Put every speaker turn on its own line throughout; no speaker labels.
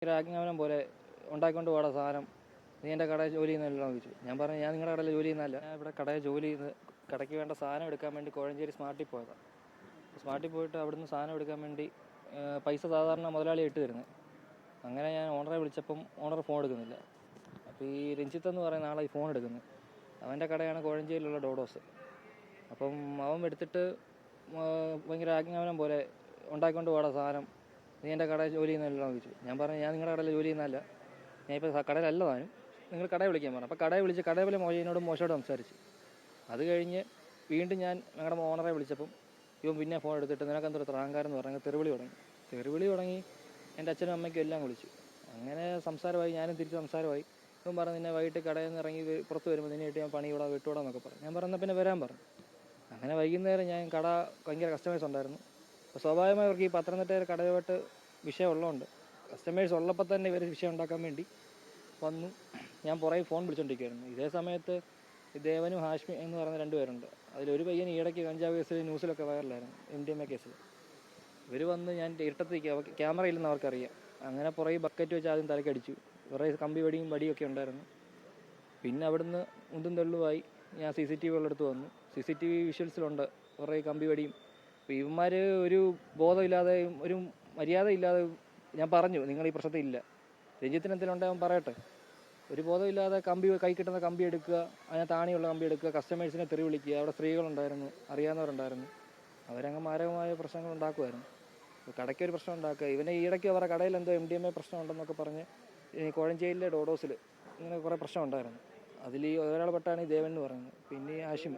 ഭയങ്കര ആജ്ഞാപനം പോലെ ഉണ്ടാക്കിക്കൊണ്ട് പോകാൻ സാധനം നീ എൻ്റെ കടയിൽ ജോലി ചെയ്യുന്നല്ലോ ചോദിച്ചു. ഞാൻ പറഞ്ഞു ഞാൻ നിങ്ങളുടെ കടയിൽ ജോലി ചെയ്യുന്നതല്ല, ഞാൻ ഇവിടെ കടയിൽ ജോലി ചെയ്ത് കടയ്ക്ക് വേണ്ട സാധനം എടുക്കാൻ വേണ്ടി കോഴഞ്ചേരി സ്മാർട്ടിൽ പോയതാണ്. സ്മാർട്ടിൽ പോയിട്ട് അവിടുന്ന് സാധനം എടുക്കാൻ വേണ്ടി പൈസ സാധാരണ മുതലാളി ഇട്ട് തരുന്നത്. അങ്ങനെ ഞാൻ ഓണറെ വിളിച്ചപ്പം ഓണർ ഫോൺ എടുക്കുന്നില്ല. അപ്പോൾ ഈ രഞ്ജിത്ത് എന്ന് പറയുന്ന ആളെ ഈ ഫോൺ എടുക്കുന്നത്. അവൻ്റെ കടയാണ് കോഴഞ്ചേരിയിലുള്ള ഡോഡോസ്. അപ്പം അവൻ എടുത്തിട്ട് ഭയങ്കര ആജ്ഞാപനം പോലെ ഉണ്ടാക്കിക്കൊണ്ട് പോകാൻ സാധനം നീ എൻ്റെ കടയിൽ ജോലി ചെയ്യുന്നല്ലോ ചോദിച്ചു. ഞാൻ പറഞ്ഞു ഞാൻ നിങ്ങളുടെ കടയിൽ ജോലി ചെയ്യുന്നതല്ല, ഞാൻ ഇപ്പോൾ കടയിലല്ല താനും, നിങ്ങൾ കടയിൽ വിളിക്കാൻ പറഞ്ഞു. അപ്പോൾ കടയിൽ വിളിച്ച് കടയിലെ മോശയോടും സംസാരിച്ചു. അത് കഴിഞ്ഞ് വീണ്ടും ഞാൻ ഞങ്ങളുടെ ഓണറെ വിളിച്ചപ്പം ഇവൻ പിന്നെ ഫോൺ എടുത്തിട്ട് നിനക്കെന്തൊരു ത്രാങ്കാരെന്ന് പറഞ്ഞാൽ തെറിവിളി തുടങ്ങി. എൻ്റെ അച്ഛനും അമ്മയ്ക്കും എല്ലാം വിളിച്ചു. അങ്ങനെ സംസാരമായി, ഞാനും തിരിച്ച് സംസാരമായി. ഇവൻ പറഞ്ഞു നിന്നെ വൈകിട്ട് കടയിൽ നിന്ന് ഇറങ്ങി പുറത്ത് വരുമ്പോൾ നിന്നെ ഞാൻ പണി വിട്ടുകൂടാന്നൊക്കെ പറഞ്ഞു. ഞാൻ പറഞ്ഞാൽ പിന്നെ വരാൻ പറഞ്ഞു. അങ്ങനെ വൈകുന്നേരം ഞാൻ കട ഭയങ്കര കസ്റ്റമേഴ്സ് ഉണ്ടായിരുന്നു. അപ്പോൾ സ്വാഭാവികമായി അവർക്ക് ഈ പത്തനംതിട്ടയിൽ കടയുമായിട്ട് വിഷയം ഉള്ളതുകൊണ്ട് കസ്റ്റമേഴ്സ് ഉള്ളപ്പോൾ തന്നെ ഇവർ വിഷയം ഉണ്ടാക്കാൻ വേണ്ടി വന്നു. ഞാൻ പുറകെ ഫോൺ വിളിച്ചുകൊണ്ടിരിക്കുകയായിരുന്നു. ഇതേ സമയത്ത് ദേവനും ഹാഷ്മി എന്ന് പറയുന്ന 2 പേരുണ്ട്. അതിലൊരു പയ്യൻ ഈയിടയ്ക്ക് കഞ്ചാവ് കേസിൽ ന്യൂസിലൊക്കെ വൈറലായിരുന്നു, MDMA കേസിൽ. ഇവർ വന്ന് ഞാൻ ഇരുട്ടത്തേക്ക് ക്യാമറ ഇല്ലെന്ന് അവർക്കറിയാം. അങ്ങനെ പുറകെ ബക്കറ്റ് വെച്ച് ആദ്യം തലക്കടിച്ചു. കുറേ കമ്പി വടിയൊക്കെ ഉണ്ടായിരുന്നു. പിന്നെ അവിടുന്ന് ഉന്തും തള്ളുമായി ഞാൻ CCTV ഉള്ളടുത്ത് വന്നു. CCTV വിഷ്വൽസിലുണ്ട് കുറേ കമ്പി വടിയും. അപ്പോൾ ഇവന്മാർ ഒരു ബോധമില്ലാതെ ഒരു മര്യാദയില്ലാതെ ഞാൻ പറഞ്ഞു നിങ്ങൾ ഈ പ്രശ്നത്തിൽ ഇല്ല, രഞ്ജിത്തിന് എന്തെങ്കിലും ഉണ്ടെങ്കിൽ അവൻ പറയട്ടെ. ഒരു ബോധമില്ലാതെ കൈ കിട്ടുന്ന കമ്പി എടുക്കുക, അതിന് താണിയുള്ള കമ്പി എടുക്കുക, കസ്റ്റമേഴ്സിനെ തെറി വിളിക്കുക. അവിടെ സ്ത്രീകളുണ്ടായിരുന്നു, അറിയാവുന്നവരുണ്ടായിരുന്നു. അവരങ്ങ് മാരകമായ പ്രശ്നങ്ങൾ ഉണ്ടാക്കുമായിരുന്നു. കടയ്ക്ക് ഒരു പ്രശ്നം ഉണ്ടാക്കുക. ഇവനെ ഈയിടയ്ക്ക് അവരുടെ കടയിൽ എന്തോ MDMA പ്രശ്നം ഉണ്ടെന്നൊക്കെ പറഞ്ഞ് കോഴഞ്ചേരിയിലെ ഡോഡോസിൽ ഇങ്ങനെ കുറേ പ്രശ്നം ഉണ്ടായിരുന്നു. അതിൽ ഈ ഒരാൾ പെട്ടാണ് ഈ ദേവൻ എന്ന് പറയുന്നത്. പിന്നെ ഈ ആഷിം.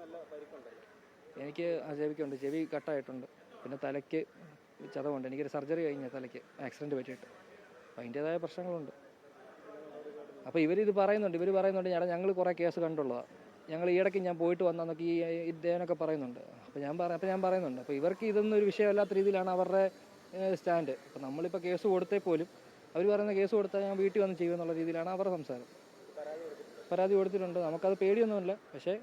എനിക്ക് ചെവിക്കുണ്ട്, ചെവി കട്ടായിട്ടുണ്ട്. പിന്നെ തലയ്ക്ക് ചതവുണ്ട്. എനിക്കൊരു സർജറി കഴിഞ്ഞ തലയ്ക്ക് ആക്സിഡൻറ്റ് പറ്റിയിട്ട്. അപ്പം അതിൻ്റേതായ പ്രശ്നങ്ങളുണ്ട്. അപ്പോൾ ഇവർ പറയുന്നുണ്ട് ഞങ്ങൾ കുറേ കേസ് കണ്ടുള്ളതാണ്, ഞങ്ങൾ ഈയിടയ്ക്ക് ഞാൻ പോയിട്ട് വന്നതൊക്കെ ഈ ദേവനൊക്കെ പറയുന്നുണ്ട്. അപ്പോൾ ഞാൻ പറയുന്നുണ്ട് അപ്പോൾ ഇവർക്ക് ഇതൊന്നും ഒരു വിഷയമല്ലാത്ത രീതിയിലാണ് അവരുടെ സ്റ്റാൻഡ്. അപ്പോൾ നമ്മളിപ്പോൾ കേസ് കൊടുത്തേ പോലും അവർ പറയുന്ന കേസ് കൊടുത്താൽ ഞാൻ വീട്ടിൽ വന്ന് ചെയ്യുമെന്നുള്ള രീതിയിലാണ് അവരുടെ സംസാരം. പരാതി കൊടുത്തിട്ടുണ്ട്. നമുക്കത് പേടിയൊന്നുമില്ല. പക്ഷേ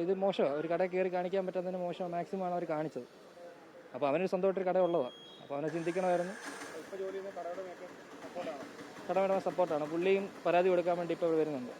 ഇത് മോശമാണ്. ഒരു കടയിൽ കയറി കാണിക്കാൻ പറ്റാത്തതിന് മോശം മാക്സിമമാണ് അവർ കാണിച്ചത്. അപ്പോൾ അവനൊരു സ്വന്തമായിട്ടൊരു കട ഉള്ളതാണ്. അപ്പോൾ അവനെ ചിന്തിക്കണമായിരുന്നു. കടയുടെ സപ്പോർട്ടാണ്. പുള്ളിയും പരാതി കൊടുക്കാൻ വേണ്ടി ഇപ്പോൾ വരുന്നുണ്ട്.